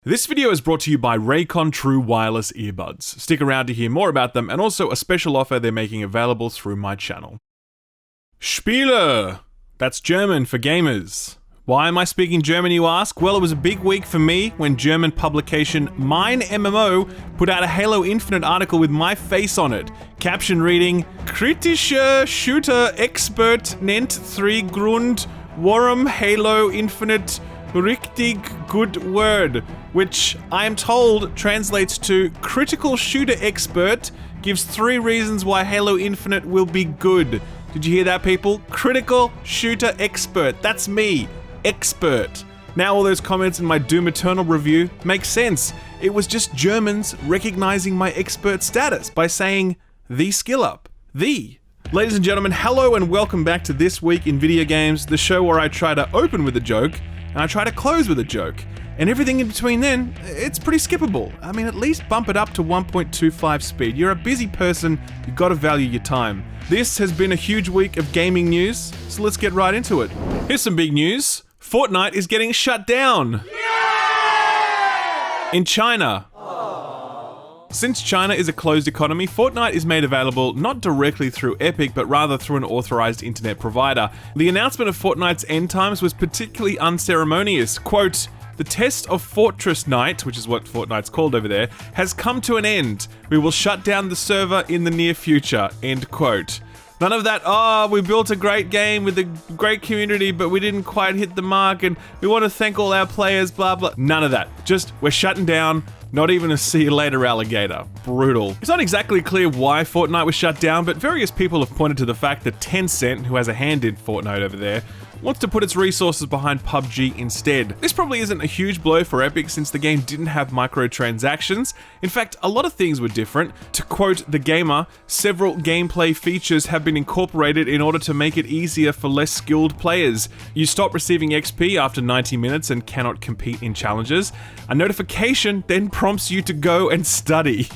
This video is brought to you by Raycon True Wireless Earbuds. Stick around to hear more about them and also a special offer they're making available through my channel. Spiele! That's German for gamers. Why am I speaking German, you ask? Well, it was a big week for me when German publication Mein MMO put out a Halo Infinite article with my face on it. Caption reading, Kritischer Shooter Expert nennt 3 Grund, warum Halo Infinite richtig good word, which I am told translates to critical shooter expert gives 3 reasons why Halo Infinite will be good. Did you hear that, people? Critical shooter expert. That's me. Expert. Now all those comments in my Doom Eternal review make sense. It was just Germans recognizing my expert status by saying the skill up. The. Ladies and gentlemen, hello and welcome back to This Week in Videogames, the show where I try to open with a joke and I try to close with a joke. And everything in between then, it's pretty skippable. I mean, at least bump it up to 1.25 speed. You're a busy person, you've got to value your time. This has been a huge week of gaming news, so let's get right into it. Here's some big news. Fortnite is getting shut down. In China. Since China is a closed economy, Fortnite is made available not directly through Epic, but rather through an authorized internet provider. The announcement of Fortnite's end times was particularly unceremonious. Quote, "The test of Fortress Night," which is what Fortnite's called over there, "has come to an end. We will shut down the server in the near future." End quote. None of that, we built a great game with a great community, but we didn't quite hit the mark, and we want to thank all our players, blah, blah. None of that. Just, we're shutting down. Not even a see you later alligator. Brutal. It's not exactly clear why Fortnite was shut down, but various people have pointed to the fact that Tencent, who has a hand in Fortnite over there, wants to put its resources behind PUBG instead. This probably isn't a huge blow for Epic since the game didn't have microtransactions. In fact, a lot of things were different. To quote The Gamer, several gameplay features have been incorporated in order to make it easier for less skilled players. You stop receiving XP after 90 minutes and cannot compete in challenges. A notification then prompts you to go and study.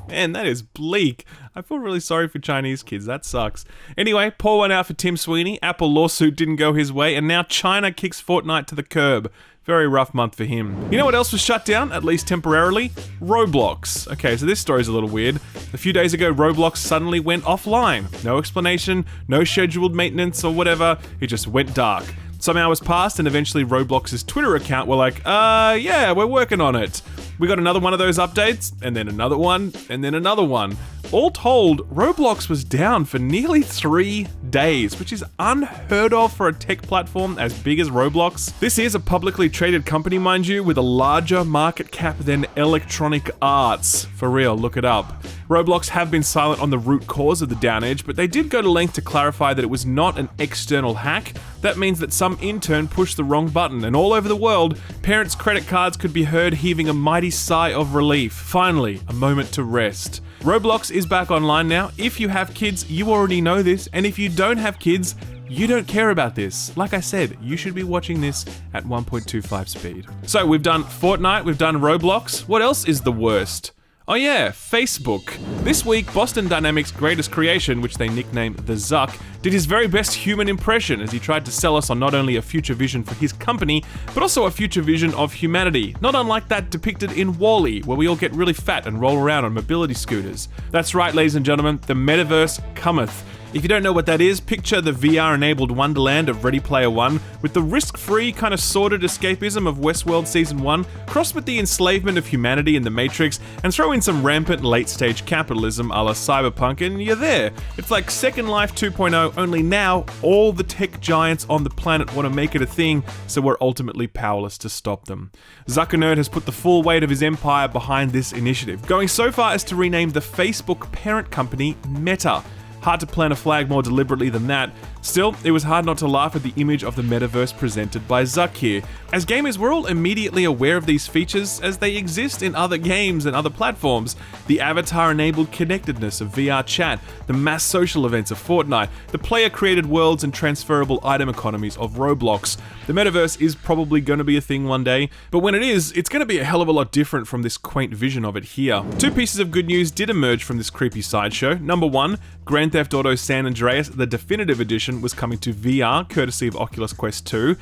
Man, that is bleak. I feel really sorry for Chinese kids, that sucks. Anyway, pour one out for Tim Sweeney. Apple lawsuit didn't go his way, and now China kicks Fortnite to the curb. Very rough month for him. You know what else was shut down, at least temporarily? Roblox. Okay, so this story's a little weird. A few days ago, Roblox suddenly went offline. No explanation, no scheduled maintenance or whatever, it just went dark. Some hours passed and eventually Roblox's Twitter account were like, yeah, we're working on it. We got another one of those updates, and then another one, and then another one. All told, Roblox was down for nearly 3 days, which is unheard of for a tech platform as big as Roblox. This is a publicly traded company, mind you, with a larger market cap than Electronic Arts. For real, look it up. Roblox have been silent on the root cause of the downage, but they did go to length to clarify that it was not an external hack. That means that some intern pushed the wrong button, and all over the world, parents' credit cards could be heard heaving a mighty sigh of relief. Finally, a moment to rest. Roblox is back online now. If you have kids, you already know this, and if you don't have kids, you don't care about this. Like I said, you should be watching this at 1.25 speed. So we've done Fortnite, we've done Roblox. What else is the worst? Oh yeah, Facebook. This week, Boston Dynamics' greatest creation, which they nicknamed the Zuck, did his very best human impression as he tried to sell us on not only a future vision for his company, but also a future vision of humanity, not unlike that depicted in WALL-E, where we all get really fat and roll around on mobility scooters. That's right, ladies and gentlemen, the Metaverse cometh. If you don't know what that is, picture the VR-enabled wonderland of Ready Player One with the risk-free, kind of sordid escapism of Westworld Season 1, cross with the enslavement of humanity in The Matrix, and throw in some rampant late-stage capitalism a la Cyberpunk, and you're there. It's like Second Life 2.0, only now all the tech giants on the planet want to make it a thing, so we're ultimately powerless to stop them. Zuckernerd has put the full weight of his empire behind this initiative, going so far as to rename the Facebook parent company Meta. Hard to plant a flag more deliberately than that. Still, it was hard not to laugh at the image of the metaverse presented by Zuck here. As gamers, we're all immediately aware of these features as they exist in other games and other platforms. The avatar-enabled connectedness of VR chat, the mass social events of Fortnite, the player-created worlds and transferable item economies of Roblox. The metaverse is probably going to be a thing one day, but when it is, it's going to be a hell of a lot different from this quaint vision of it here. 2 pieces of good news did emerge from this creepy sideshow. Number 1, Grand Theft Auto San Andreas, the definitive edition, version was coming to VR, courtesy of Oculus Quest 2.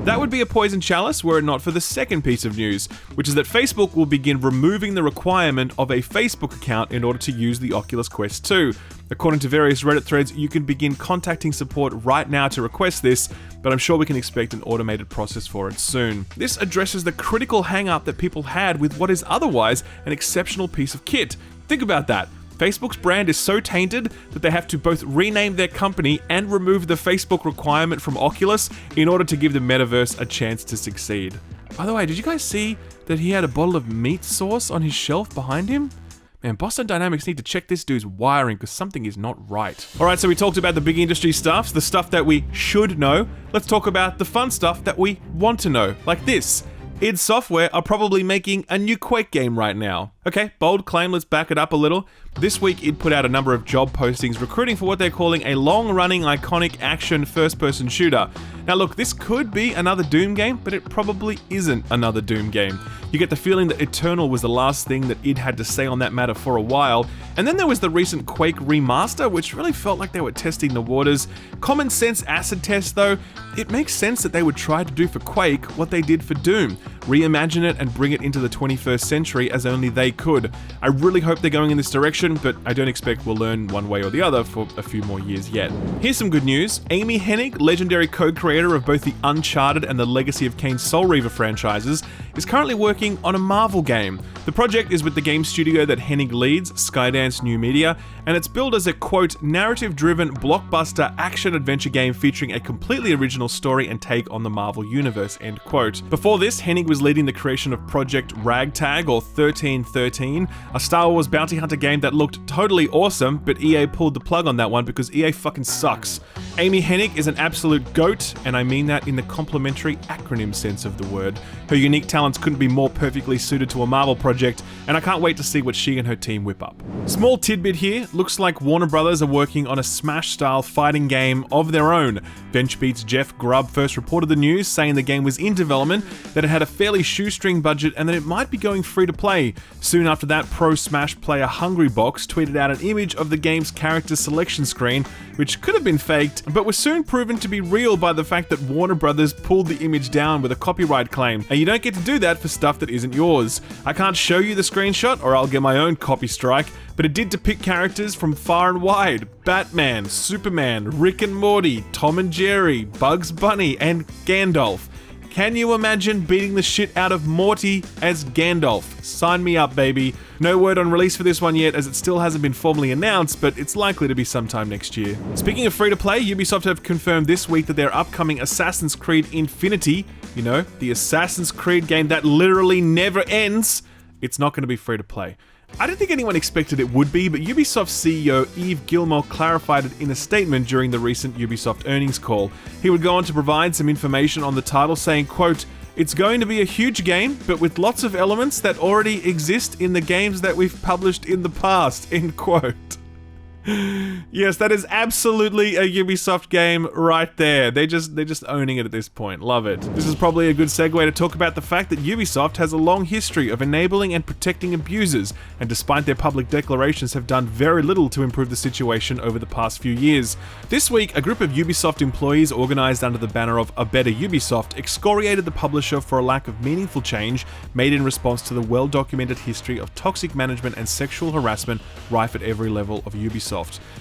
That would be a poison chalice were it not for the second piece of news, which is that Facebook will begin removing the requirement of a Facebook account in order to use the Oculus Quest 2. According to various Reddit threads, you can begin contacting support right now to request this, but I'm sure we can expect an automated process for it soon. This addresses the critical hang-up that people had with what is otherwise an exceptional piece of kit. Think about that. Facebook's brand is so tainted that they have to both rename their company and remove the Facebook requirement from Oculus in order to give the Metaverse a chance to succeed. By the way, did you guys see that he had a bottle of meat sauce on his shelf behind him? Man, Boston Dynamics need to check this dude's wiring because something is not right. Alright, so we talked about the big industry stuff, the stuff that we should know. Let's talk about the fun stuff that we want to know, like this. id Software are probably making a new Quake game right now. Okay, bold claim, let's back it up a little. This week, id put out a number of job postings recruiting for what they're calling a long-running, iconic action first-person shooter. Now look, this could be another Doom game, but it probably isn't another Doom game. You get the feeling that Aeterna was the last thing that id had to say on that matter for a while, and then there was the recent Quake remaster, which really felt like they were testing the waters. Common sense acid test though, it makes sense that they would try to do for Quake what they did for Doom. Reimagine it and bring it into the 21st century as only they could. I really hope they're going in this direction, but I don't expect we'll learn one way or the other for a few more years yet. Here's some good news. Amy Hennig, legendary co-creator of both the Uncharted and the Legacy of Kain Soul Reaver franchises, is currently working on a Marvel game. The project is with the game studio that Hennig leads, Skydance New Media, and it's billed as a, quote, narrative-driven blockbuster action-adventure game featuring a completely original story and take on the Marvel Universe, end quote. Before this, Hennig was leading the creation of Project Ragtag, or 1313, a Star Wars bounty hunter game that looked totally awesome, but EA pulled the plug on that one because EA fucking sucks. Amy Hennig is an absolute goat, and I mean that in the complimentary acronym sense of the word. Her unique talents couldn't be more perfectly suited to a Marvel project, and I can't wait to see what she and her team whip up. Small tidbit here, looks like Warner Brothers are working on a Smash-style fighting game of their own. VentureBeat's Jeff Grubb first reported the news, saying the game was in development, that it had a fairly shoestring budget, and that it might be going free to play. Soon after that, Pro Smash player Hungrybox tweeted out an image of the game's character selection screen, which could have been faked, but was soon proven to be real by the fact that Warner Brothers pulled the image down with a copyright claim, and you don't get to do that for stuff that isn't yours. I can't show you the screenshot or I'll get my own copy strike, but it did depict characters from far and wide. Batman, Superman, Rick and Morty, Tom and Jerry, Bugs Bunny, and Gandalf. Can you imagine beating the shit out of Morty as Gandalf? Sign me up, baby. No word on release for this one yet, as it still hasn't been formally announced, but it's likely to be sometime next year. Speaking of free-to-play, Ubisoft have confirmed this week that their upcoming Assassin's Creed Infinity, you know, the Assassin's Creed game that literally never ends, it's not going to be free-to-play. I don't think anyone expected it would be, but Ubisoft CEO Yves Guillemot clarified it in a statement during the recent Ubisoft earnings call. He would go on to provide some information on the title, saying, quote, "It's going to be a huge game, but with lots of elements that already exist in the games that we've published in the past," end quote. Yes, that is absolutely a Ubisoft game right there. They're just owning it at this point. Love it. This is probably a good segue to talk about the fact that Ubisoft has a long history of enabling and protecting abusers, and despite their public declarations have done very little to improve the situation over the past few years. This week, a group of Ubisoft employees organized under the banner of A Better Ubisoft excoriated the publisher for a lack of meaningful change made in response to the well-documented history of toxic management and sexual harassment rife at every level of Ubisoft.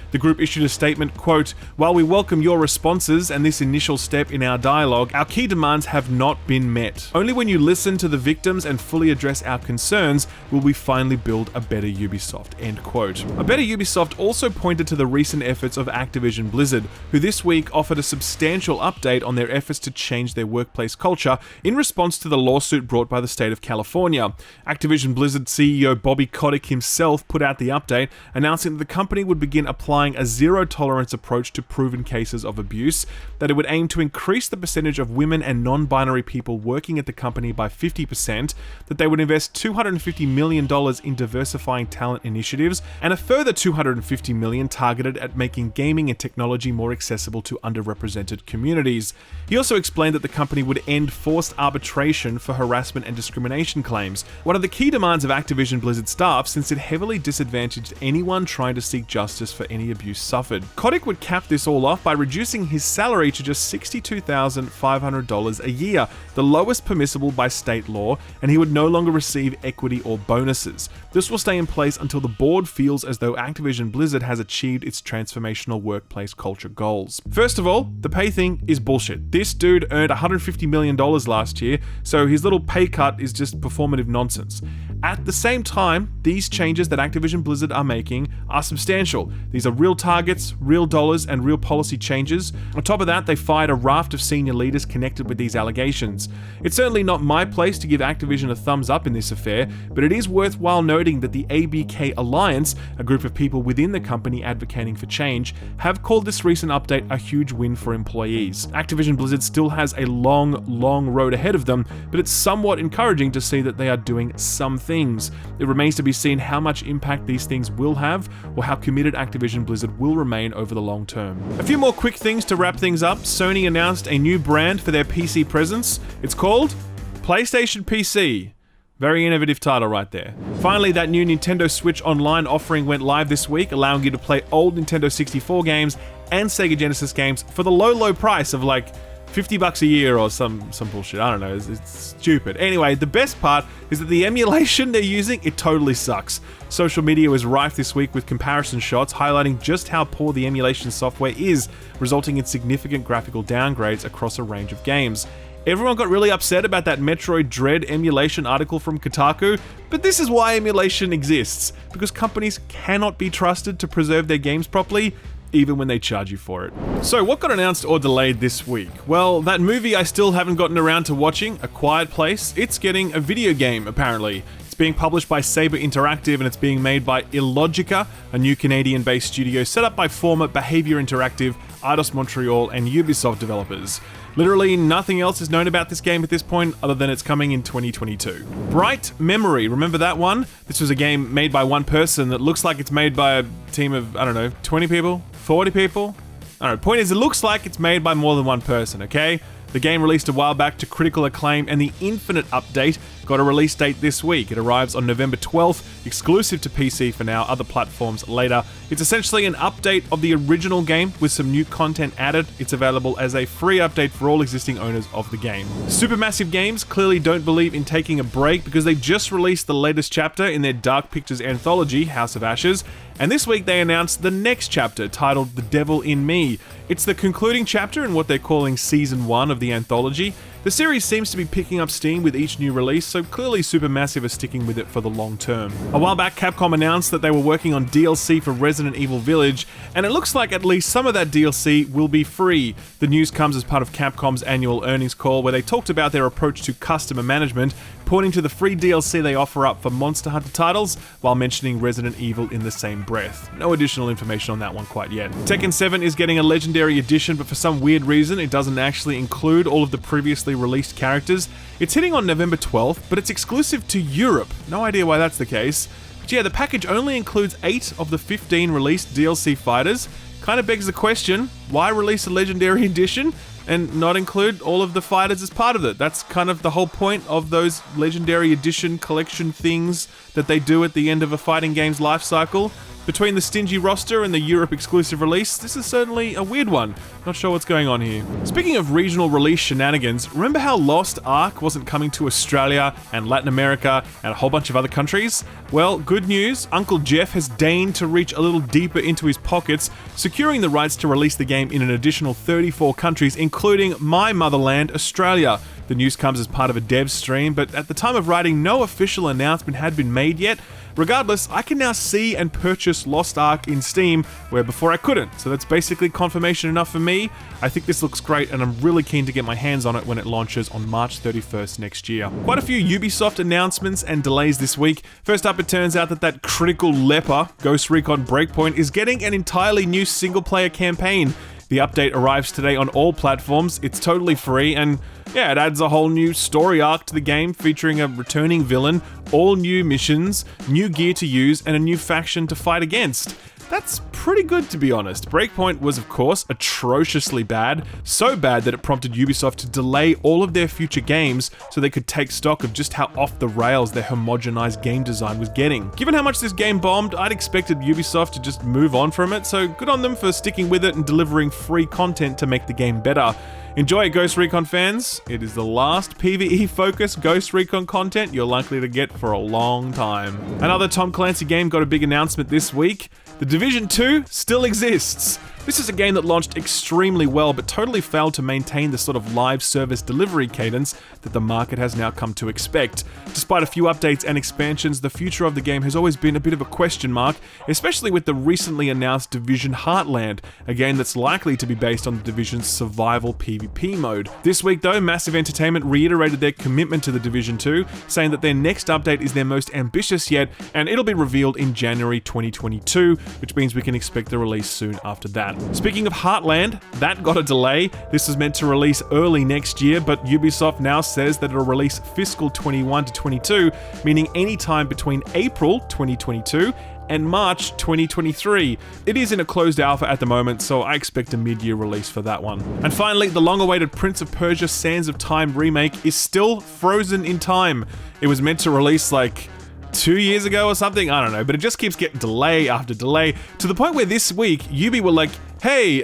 The group issued a statement, quote, "While we welcome your responses and this initial step in our dialogue, our key demands have not been met. Only when you listen to the victims and fully address our concerns will we finally build a better Ubisoft," end quote. A Better Ubisoft also pointed to the recent efforts of Activision Blizzard, who this week offered a substantial update on their efforts to change their workplace culture in response to the lawsuit brought by the state of California. Activision Blizzard CEO Bobby Kotick himself put out the update, announcing that the company would begin applying a zero-tolerance approach to proven cases of abuse, that it would aim to increase the percentage of women and non-binary people working at the company by 50%, that they would invest $250 million in diversifying talent initiatives, and a further $250 million targeted at making gaming and technology more accessible to underrepresented communities. He also explained that the company would end forced arbitration for harassment and discrimination claims, one of the key demands of Activision Blizzard staff, since it heavily disadvantaged anyone trying to seek justice justice for any abuse suffered. Kotick would cap this all off by reducing his salary to just $62,500 a year, the lowest permissible by state law, and he would no longer receive equity or bonuses. This will stay in place until the board feels as though Activision Blizzard has achieved its transformational workplace culture goals. First of all, the pay thing is bullshit. This dude earned $150 million last year, so his little pay cut is just performative nonsense. At the same time, these changes that Activision Blizzard are making are substantial. These are real targets, real dollars, and real policy changes. On top of that, they fired a raft of senior leaders connected with these allegations. It's certainly not my place to give Activision a thumbs up in this affair, but it is worthwhile noting that the ABK Alliance, a group of people within the company advocating for change, have called this recent update a huge win for employees. Activision Blizzard still has a long road ahead of them, but it's somewhat encouraging to see that they are doing something. It remains to be seen how much impact these things will have, or how committed Activision Blizzard will remain over the long term. A few more quick things to wrap things up. Sony announced a new brand for their PC presence. It's called PlayStation PC. Very innovative title right there. Finally, that new Nintendo Switch Online offering went live this week, allowing you to play old Nintendo 64 games and Sega Genesis games for the low price of like $50 a year or some bullshit. I don't know, it's stupid. Anyway, the best part is that the emulation they're using, it totally sucks. Social media was rife this week with comparison shots highlighting just how poor the emulation software is, resulting in significant graphical downgrades across a range of games. Everyone got really upset about that Metroid Dread emulation article from Kotaku, but this is why emulation exists, because companies cannot be trusted to preserve their games properly, even when they charge you for it. So what got announced or delayed this week? Well, that movie I still haven't gotten around to watching, A Quiet Place, it's getting a video game apparently. It's being published by Saber Interactive and it's being made by Illogica, a new Canadian-based studio set up by former Behavior Interactive, Eidos Montreal, and Ubisoft developers. Literally nothing else is known about this game at this point other than it's coming in 2022. Bright Memory, remember that one? This was a game made by one person that looks like it's made by a team of, I don't know, 20 people? 40 people? I don't know, point is it looks like it's made by more than one person, okay? The game released a while back to critical acclaim, and the Infinite update got a release date this week. It arrives on November 12th, exclusive to PC for now, other platforms later. It's essentially an update of the original game with some new content added. It's available as a free update for all existing owners of the game. Supermassive Games clearly don't believe in taking a break because they just released the latest chapter in their Dark Pictures anthology, House of Ashes, and this week they announced the next chapter titled The Devil in Me. It's the concluding chapter in what they're calling Season 1 of the anthology. The series seems to be picking up steam with each new release, so clearly Supermassive are sticking with it for the long term. A while back, Capcom announced that they were working on DLC for Resident Evil Village, and it looks like at least some of that DLC will be free. The news comes as part of Capcom's annual earnings call, where they talked about their approach to customer management, pointing to the free DLC they offer up for Monster Hunter titles, while mentioning Resident Evil in the same breath. No additional information on that one quite yet. Tekken 7 is getting a Legendary Edition, but for some weird reason, it doesn't actually include all of the previously released characters. It's hitting on November 12th, but it's exclusive to Europe. No idea why that's the case. But yeah, the package only includes 8 of the 15 released DLC fighters. Kind of begs the question, why release a Legendary Edition and not include all of the fighters as part of it? That's kind of the whole point of those Legendary Edition collection things that they do at the end of a fighting game's life cycle. Between the stingy roster and the Europe exclusive release, this is certainly a weird one. Not sure what's going on here. Speaking of regional release shenanigans, remember how Lost Ark wasn't coming to Australia and Latin America and a whole bunch of other countries? Well, good news, Uncle Jeff has deigned to reach a little deeper into his pockets, securing the rights to release the game in an additional 34 countries, including my motherland, Australia. The news comes as part of a dev stream, but at the time of writing, no official announcement had been made yet. Regardless, I can now see and purchase Lost Ark in Steam, where before I couldn't, so that's basically confirmation enough for me. I think this looks great, and I'm really keen to get my hands on it when it launches on March 31st next year. Quite a few Ubisoft announcements and delays this week. First up, it turns out that critical leper, Ghost Recon Breakpoint, is getting an entirely new single-player campaign. The update arrives today on all platforms, it's totally free, and Yeah, it adds a whole new story arc to the game featuring a returning villain, all new missions, new gear to use, and a new faction to fight against. That's pretty good, to be honest. Breakpoint was, of course, atrociously bad, so bad that it prompted Ubisoft to delay all of their future games so they could take stock of just how off the rails their homogenized game design was getting. Given how much this game bombed, I'd expected Ubisoft to just move on from it, so good on them for sticking with it and delivering free content to make the game better. Enjoy it, Ghost Recon fans. It is the last PvE-focused Ghost Recon content you're likely to get for a long time. Another Tom Clancy game got a big announcement this week. The Division 2 still exists. This is a game that launched extremely well, but totally failed to maintain the sort of live service delivery cadence that the market has now come to expect. Despite a few updates and expansions, the future of the game has always been a bit of a question mark, especially with the recently announced Division Heartland, a game that's likely to be based on the Division's survival PvP mode. This week though, Massive Entertainment reiterated their commitment to the Division 2, saying that their next update is their most ambitious yet, and it'll be revealed in January 2022, which means we can expect the release soon after that. Speaking of Heartland, that got a delay. This was meant to release early next year, but Ubisoft now says that it'll release fiscal 21 to 22, meaning any time between April 2022 and March 2023. It is in a closed alpha at the moment, so I expect a mid-year release for that one. And finally, the long-awaited Prince of Persia: Sands of Time remake is still frozen in time. It was meant to release like 2 years ago or something, I don't know, but it just keeps getting delay after delay, to the point where this week, Ubi were like, hey,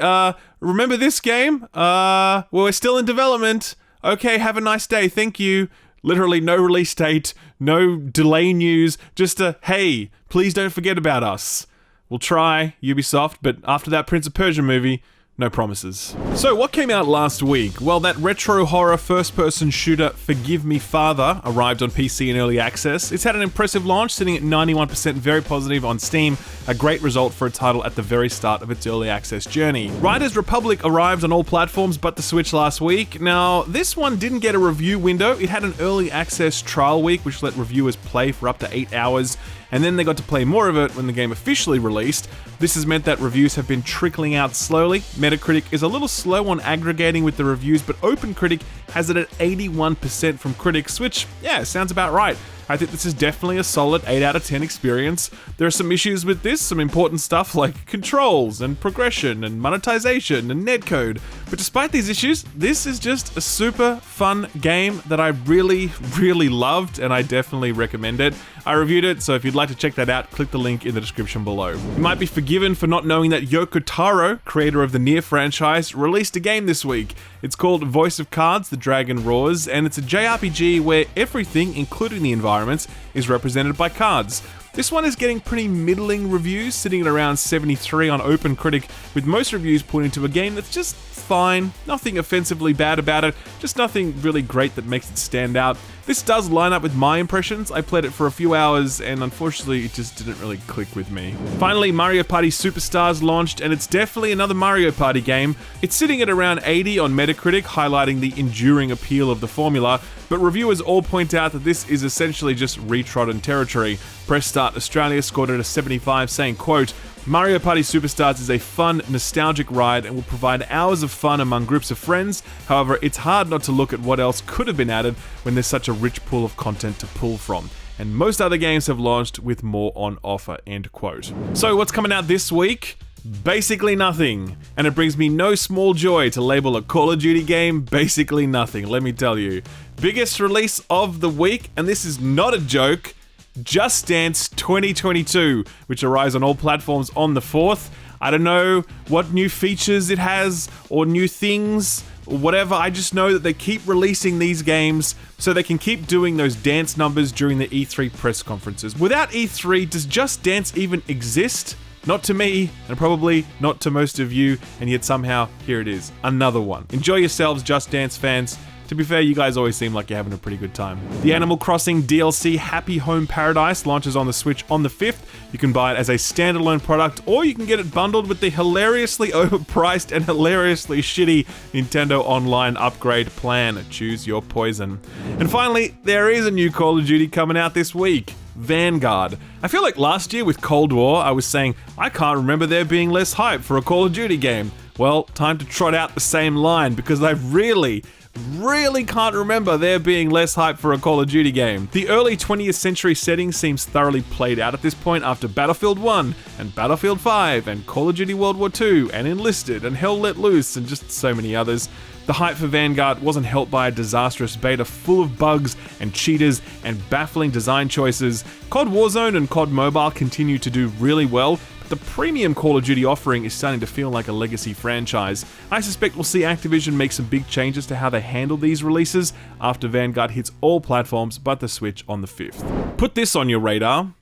remember this game? Well, we're still in development. Okay, have a nice day, thank you. Literally no release date, no delay news, just a, hey, please don't forget about us. We'll try, Ubisoft, but after that Prince of Persia movie, no promises. So what came out last week? Well, that retro horror first-person shooter Forgive Me Father arrived on PC in early access. It's had an impressive launch, sitting at 91% very positive on Steam, a great result for a title at the very start of its early access journey. Riders Republic arrived on all platforms but the Switch last week. Now, this one didn't get a review window. It had an early access trial week, which let reviewers play for up to 8 hours, and then they got to play more of it when the game officially released. This has meant that reviews have been trickling out slowly. Metacritic is a little slow on aggregating with the reviews, but OpenCritic has it at 81% from critics, which, yeah, sounds about right. I think this is definitely a solid 8 out of 10 experience. There are some issues with this, some important stuff like controls and progression and monetization and netcode. But despite these issues, this is just a super fun game that I really, really loved, and I definitely recommend it. I reviewed it, so if you'd like to check that out, click the link in the description below. You might be forgiven for not knowing that Yoko Taro, creator of the Nier franchise, released a game this week. It's called Voice of Cards: The Dragon Roars, and it's a JRPG where everything, including the environments, is represented by cards. This one is getting pretty middling reviews, sitting at around 73 on OpenCritic, with most reviews pointing to a game that's just fine, nothing offensively bad about it, just nothing really great that makes it stand out. This does line up with my impressions. I played it for a few hours and unfortunately it just didn't really click with me. Finally, Mario Party Superstars launched, and it's definitely another Mario Party game. It's sitting at around 80 on Metacritic, highlighting the enduring appeal of the formula, but reviewers all point out that this is essentially just retrodden territory. Press Start Australia scored it a 75, saying, quote, Mario Party Superstars is a fun, nostalgic ride and will provide hours of fun among groups of friends. However, it's hard not to look at what else could have been added when there's such a rich pool of content to pull from. And most other games have launched with more on offer, end quote. So what's coming out this week? Basically nothing. And it brings me no small joy to label a Call of Duty game basically nothing, let me tell you. Biggest release of the week, and this is not a joke, Just Dance 2022, which arrives on all platforms on the 4th. I don't know what new features it has or new things or whatever. I just know that they keep releasing these games so they can keep doing those dance numbers during the E3 press conferences. Without E3, does Just Dance even exist? Not to me, and probably not to most of you, and yet somehow here it is, another one. Enjoy yourselves, Just Dance fans. To be fair, you guys always seem like you're having a pretty good time. The Animal Crossing DLC Happy Home Paradise launches on the Switch on the 5th. You can buy it as a standalone product, or you can get it bundled with the hilariously overpriced and hilariously shitty Nintendo Online upgrade plan. Choose your poison. And finally, there is a new Call of Duty coming out this week. Vanguard. I feel like last year with Cold War, I was saying, I can't remember there being less hype for a Call of Duty game. Well, time to trot out the same line because I really, really can't remember there being less hype for a Call of Duty game. The early 20th century setting seems thoroughly played out at this point after Battlefield 1 and Battlefield 5 and Call of Duty World War II and Enlisted and Hell Let Loose and just so many others. The hype for Vanguard wasn't helped by a disastrous beta full of bugs and cheaters and baffling design choices. COD Warzone and COD Mobile continue to do really well, but the premium Call of Duty offering is starting to feel like a legacy franchise. I suspect we'll see Activision make some big changes to how they handle these releases after Vanguard hits all platforms but the Switch on the 5th. Put this on your radar.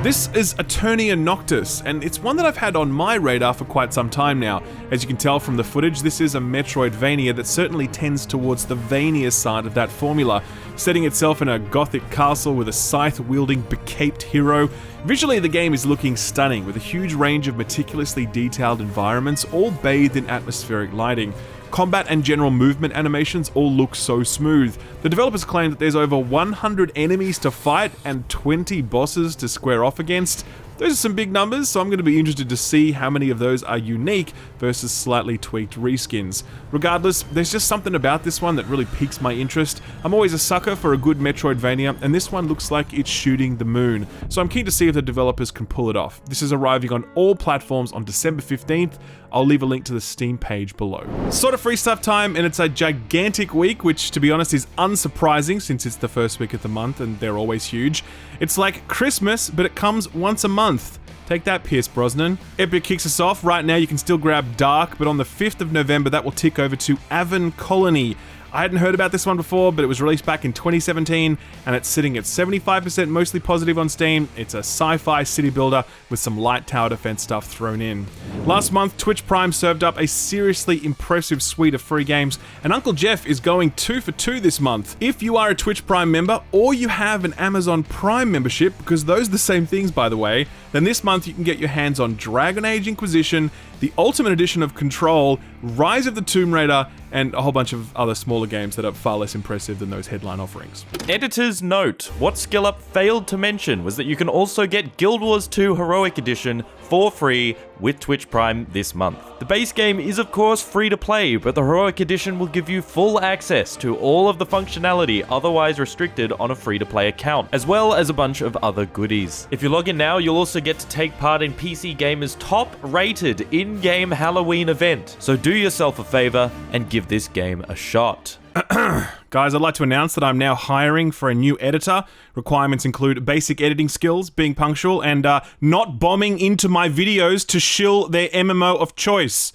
This is Aeterna Noctis, and it's one that I've had on my radar for quite some time now. As you can tell from the footage, this is a Metroidvania that certainly tends towards the Vania side of that formula, setting itself in a gothic castle with a scythe-wielding, becaped hero. Visually, the game is looking stunning, with a huge range of meticulously detailed environments, all bathed in atmospheric lighting. Combat and general movement animations all look so smooth. The developers claim that there's over 100 enemies to fight and 20 bosses to square off against. Those are some big numbers, so I'm going to be interested to see how many of those are unique versus slightly tweaked reskins. Regardless, there's just something about this one that really piques my interest. I'm always a sucker for a good Metroidvania, and this one looks like it's shooting the moon. So I'm keen to see if the developers can pull it off. This is arriving on all platforms on December 15th. I'll leave a link to the Steam page below. Sort of free stuff time, and it's a gigantic week, which to be honest is unsurprising since it's the first week of the month and they're always huge. It's like Christmas, but it comes once a month. Take that, Pierce Brosnan. Epic kicks us off. Right now you can still grab Dark, but on the 5th of November that will tick over to Avon Colony. I hadn't heard about this one before, but it was released back in 2017, and it's sitting at 75% mostly positive on Steam. It's a sci-fi city builder with some light tower defense stuff thrown in. Last month, Twitch Prime served up a seriously impressive suite of free games, and Uncle Jeff is going 2 for 2 this month. If you are a Twitch Prime member, or you have an Amazon Prime membership, because those are the same things by the way, then this month you can get your hands on Dragon Age Inquisition, the Ultimate Edition of Control, Rise of the Tomb Raider, and a whole bunch of other smaller games that are far less impressive than those headline offerings. Editor's note: what Skill Up failed to mention was that you can also get Guild Wars 2 Heroic Edition for free with Twitch Prime this month. The base game is of course free to play, but the Heroic Edition will give you full access to all of the functionality otherwise restricted on a free-to-play account, as well as a bunch of other goodies. If you log in now, you'll also get to take part in PC Gamer's top-rated in-game Halloween event. So do yourself a favor and give this game a shot. Guys, I'd like to announce that I'm now hiring for a new editor. Requirements include basic editing skills, being punctual, and not bombing into my videos to shill their MMO of choice.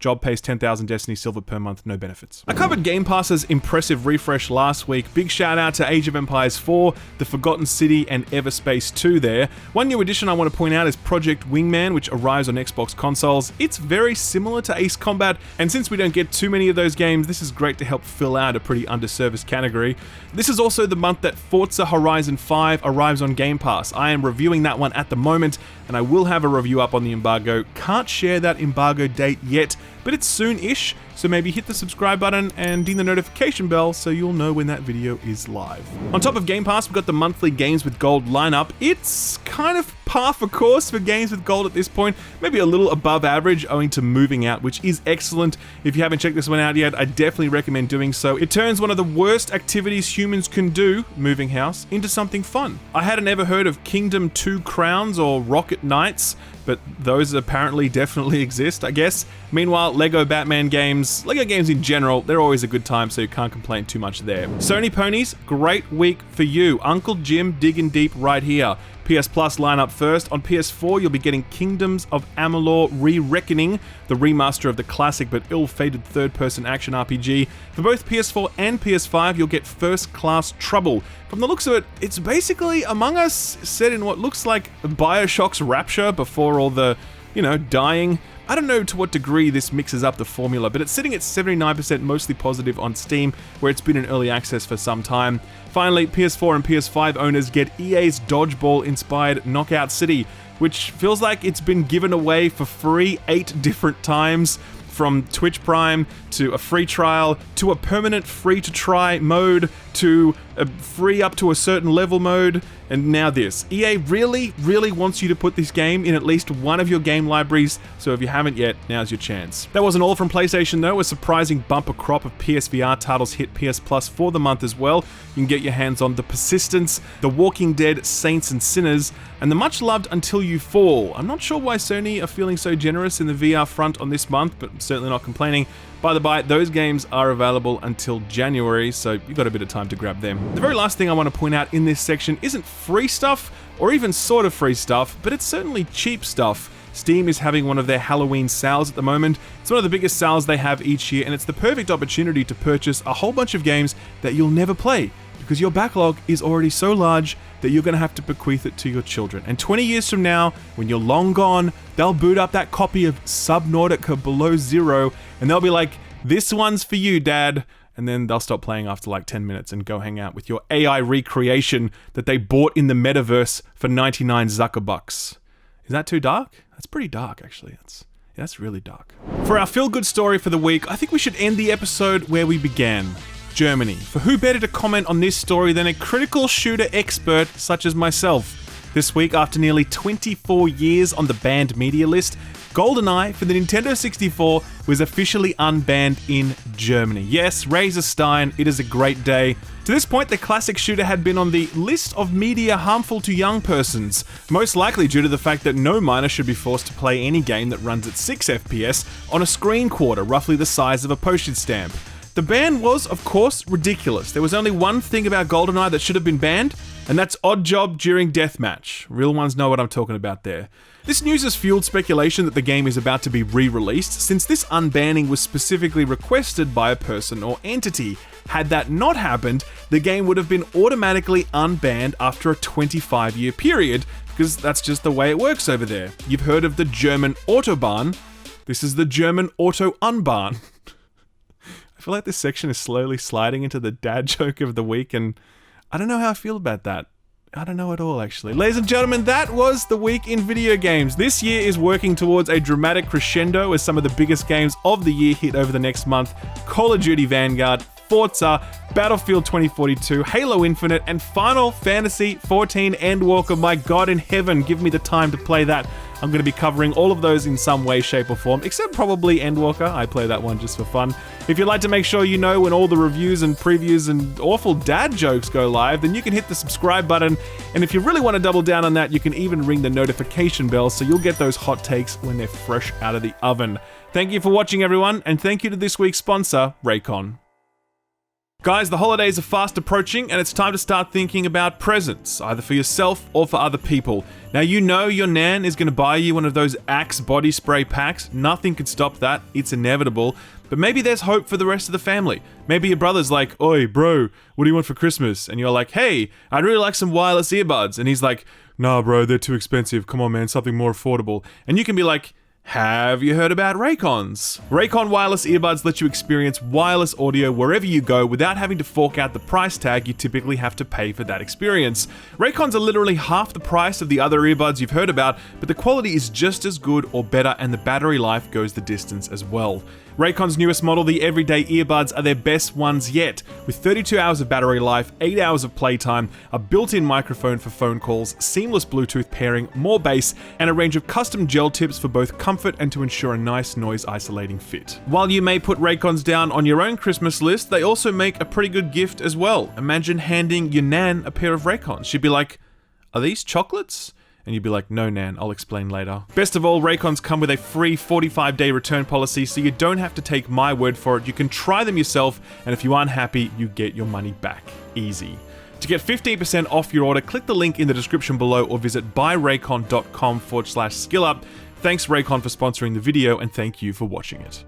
Job pays 10,000 Destiny Silver per month, no benefits. I covered Game Pass's impressive refresh last week. Big shout out to Age of Empires 4, The Forgotten City, and Everspace 2 there. One new addition I want to point out is Project Wingman, which arrives on Xbox consoles. It's very similar to Ace Combat, and since we don't get too many of those games, this is great to help fill out a pretty underserviced category. This is also the month that Forza Horizon 5 arrives on Game Pass. I am reviewing that one at the moment, and I will have a review up on the embargo. Can't share that embargo date yet, but it's soon-ish, so maybe hit the subscribe button and ding the notification bell so you'll know when that video is live. On top of Game Pass, we've got the monthly Games with Gold lineup. It's kind of par for course for Games with Gold at this point, maybe a little above average owing to Moving Out, which is excellent. If you haven't checked this one out yet, I definitely recommend doing so. It turns one of the worst activities humans can do, moving house, into something fun. I hadn't ever heard of Kingdom 2 Crowns or Rocket Knights, but those apparently definitely exist, I guess. Meanwhile, Lego Batman games, Lego games in general, they're always a good time, so you can't complain too much there. Sony Ponies, great week for you. Uncle Jim digging deep right here. PS Plus lineup first. On PS4, you'll be getting Kingdoms of Amalur Re-Reckoning, the remaster of the classic but ill-fated third-person action RPG. For both PS4 and PS5, you'll get First Class Trouble. From the looks of it, it's basically Among Us set in what looks like Bioshock's Rapture before all the, dying. I don't know to what degree this mixes up the formula, but it's sitting at 79% mostly positive on Steam, where it's been in early access for some time. Finally, PS4 and PS5 owners get EA's Dodgeball-inspired Knockout City, which feels like it's been given away for free 8 different times. from Twitch Prime to a free trial to a permanent free-to-try mode to a free up to a certain level mode, and now this. EA really wants you to put this game in at least one of your game libraries, so if you haven't yet, now's your chance. That wasn't all from PlayStation though. A surprising bumper crop of PSVR titles hit PS Plus for the month as well. You can get your hands on The Persistence, The Walking Dead, Saints and Sinners, and the much-loved Until You Fall. I'm not sure why Sony are feeling so generous in the VR front on this month, but I'm certainly not complaining. By the by, those games are available until January, so you've got a bit of time to grab them. The very last thing I want to point out in this section isn't free stuff, or even sort of free stuff, but it's certainly cheap stuff. Steam is having one of their Halloween sales at the moment. It's one of the biggest sales they have each year, and it's the perfect opportunity to purchase a whole bunch of games that you'll never play, because your backlog is already so large that you're going to have to bequeath it to your children. And 20 years from now, when you're long gone, they'll boot up that copy of Subnautica Below Zero, and they'll be like, "This one's for you, Dad." And then they'll stop playing after like 10 minutes and go hang out with your AI recreation that they bought in the Metaverse for 99 Zuckerbucks. Is that too dark? That's pretty dark, actually. That's really dark. For our feel-good story for the week, I think we should end the episode where we began. Germany. For who better to comment on this story than a critical shooter expert such as myself? This week, after nearly 24 years on the banned media list, Goldeneye for the Nintendo 64 was officially unbanned in Germany. Yes, Razor Stein, it is a great day. To this point, the classic shooter had been on the list of media harmful to young persons, most likely due to the fact that no minor should be forced to play any game that runs at 6 FPS on a screen quarter, roughly the size of a postage stamp. The ban was, of course, ridiculous. There was only one thing about Goldeneye that should have been banned, and that's odd job during deathmatch. Real ones know what I'm talking about there. This news has fueled speculation that the game is about to be re-released, since this unbanning was specifically requested by a person or entity. Had that not happened, the game would have been automatically unbanned after a 25-year period, because that's just the way it works over there. You've heard of the German Autobahn. This is the German Auto-Unbahn. I feel like this section is slowly sliding into the dad joke of the week, and I don't know how I feel about that. I don't know at all, actually. Ladies and gentlemen, that was the week in video games. This year is working towards a dramatic crescendo as some of the biggest games of the year hit over the next month. Call of Duty Vanguard, Forza, Battlefield 2042, Halo Infinite, and Final Fantasy XIV Endwalker. My God in heaven, give me the time to play that. I'm going to be covering all of those in some way, shape, or form, except probably Endwalker. I play that one just for fun. If you'd like to make sure you know when all the reviews and previews and awful dad jokes go live, then you can hit the subscribe button. And if you really want to double down on that, you can even ring the notification bell so you'll get those hot takes when they're fresh out of the oven. Thank you for watching, everyone, and thank you to this week's sponsor, Raycon. Guys, the holidays are fast approaching and it's time to start thinking about presents, either for yourself or for other people. Now you know your nan is going to buy you one of those Axe body spray packs. Nothing could stop that, it's inevitable. But maybe there's hope for the rest of the family. Maybe your brother's like, "Oi bro, what do you want for Christmas?" And you're like, "Hey, I'd really like some wireless earbuds." And he's like, "Nah bro, they're too expensive. Come on man, something more affordable." And you can be like, "Have you heard about Raycons?" Raycon wireless earbuds let you experience wireless audio wherever you go without having to fork out the price tag you typically have to pay for that experience. Raycons are literally half the price of the other earbuds you've heard about, but the quality is just as good or better and the battery life goes the distance as well. Raycon's newest model, the Everyday Earbuds, are their best ones yet, with 32 hours of battery life, 8 hours of playtime, a built-in microphone for phone calls, seamless Bluetooth pairing, more bass, and a range of custom gel tips for both comfort and to ensure a nice noise-isolating fit. While you may put Raycons down on your own Christmas list, they also make a pretty good gift as well. Imagine handing your nan a pair of Raycons. She'd be like, "Are these chocolates?" And you'd be like, "No, Nan, I'll explain later." Best of all, Raycons come with a free 45-day return policy, so you don't have to take my word for it. You can try them yourself, and if you aren't happy, you get your money back. Easy. To get 15% off your order, click the link in the description below or visit buyraycon.com/skillup. Thanks Raycon for sponsoring the video, and thank you for watching it.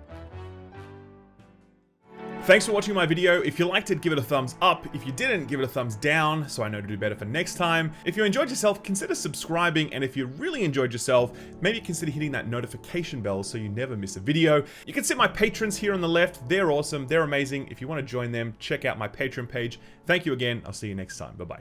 Thanks for watching my video. If you liked it, give it a thumbs up. If you didn't, give it a thumbs down so I know to do better for next time. If you enjoyed yourself, consider subscribing, and if you really enjoyed yourself, maybe consider hitting that notification bell so you never miss a video. You can see my patrons here on the left. They're awesome. They're amazing. If you want to join them, check out my Patreon page. Thank you again. I'll see you next time. Bye-bye.